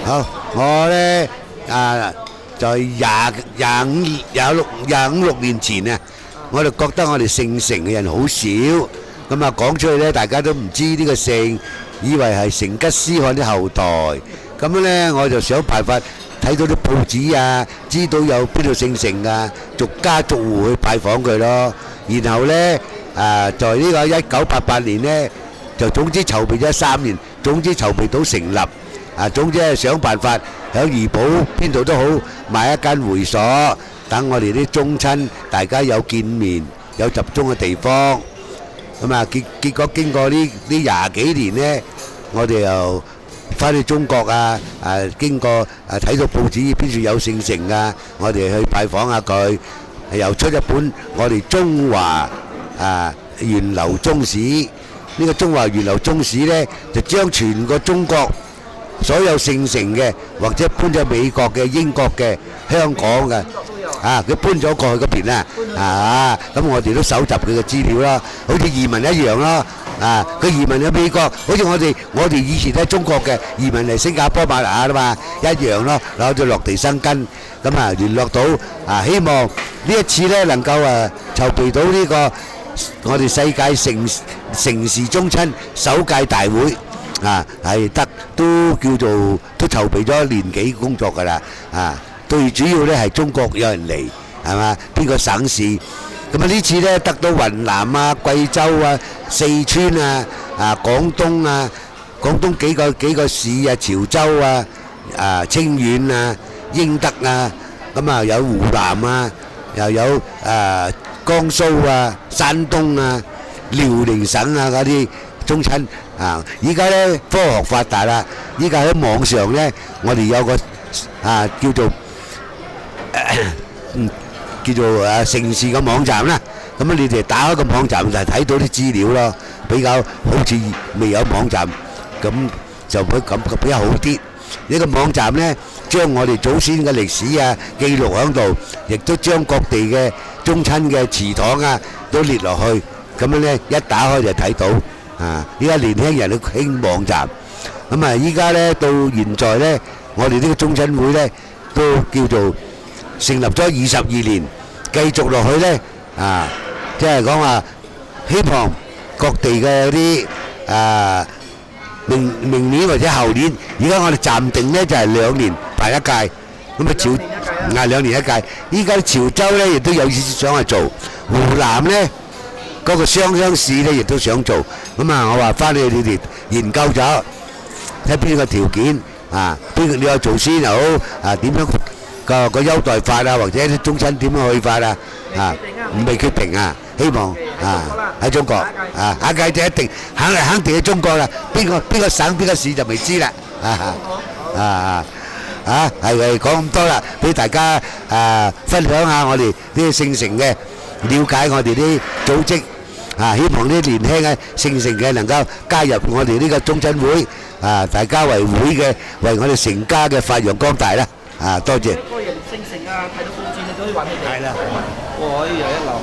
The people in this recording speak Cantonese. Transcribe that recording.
好，我咧在25、26年前啊，我就覺得我哋姓成嘅人好少，咁啊講出去咧，大家都唔知呢個姓，以為係成吉思汗啲後代，咁樣咧我就想辦法睇到啲報紙啊，知道有邊度姓成啊，逐家逐戶去拜訪佢咯，然後咧在呢個1988年咧，就總之籌備咗3年，總之籌備到成立。總之係想辦法喺怡保邊度都好買一間會所，等我哋啲宗親大家有見面有集中嘅地方。咁啊結果經過呢20幾年呢，我哋又翻去中國經過睇到報紙邊處有姓成啊，我哋去拜訪下佢，又出一本我哋中華源流宗史。呢個中華源流宗史呢，就將全個中國所有姓成嘅，或者搬咗美國嘅、英國嘅、香港嘅，佢搬咗過去嗰邊啦，咁我哋都搜集佢嘅資料啦，好似移民一樣咯，佢移民去美國，好似我哋以前喺中國嘅移民嚟新加坡、馬來亞啦嘛，一樣咯，攞咗落地生根，咁聯絡到希望呢一次呢能夠籌備到呢個我哋世界城市宗親首屆大會。係得都叫做都籌備咗1年幾工作㗎啦，最主要咧係中國有人嚟係嘛？邊個省市咁呢次咧得到雲南貴州四川廣東幾個市潮州清遠英德咁有湖南又有江蘇山東遼寧省嗰啲宗親。依家咧科學發達啦，依家喺網上咧，我哋有個叫做城市嘅網站啦。咁你哋打開個網站就睇到啲資料咯，比較好似未有網站咁就會感覺比較好啲。呢個網站咧將我哋祖先嘅歷史記錄喺度，亦都將各地嘅宗親嘅祠堂都列落去，咁樣咧一打開就睇到。依家年輕人都興網站，咁依家咧到現在咧，我哋呢個宗親會咧都叫做成立咗22年，繼續落去咧即係講話希望各地嘅啲明年或者後年，而家我哋暫定咧就係2年辦一屆，咁2年一屆。依家潮州咧亦都有意思想去做，湖南咧。嗰個雙鄉市咧，亦都想做，咁我話翻去你哋研究咗，睇邊個條件邊個你有做先又好點樣個優待法或者啲宗親點樣去法未決定希望喺中國下屆就一定肯定喺中國啦，邊個省邊個市就未知啦係講咁多啦，俾大家分享下我哋呢個姓成嘅。了解我哋啲組織希望啲年輕嘅姓成嘅能夠加入我哋呢個宗親會大家為會嘅，為我哋成家嘅發揚光大啦多謝。個人姓成睇到報紙你都可以揾你哋。係啦，可以有一流。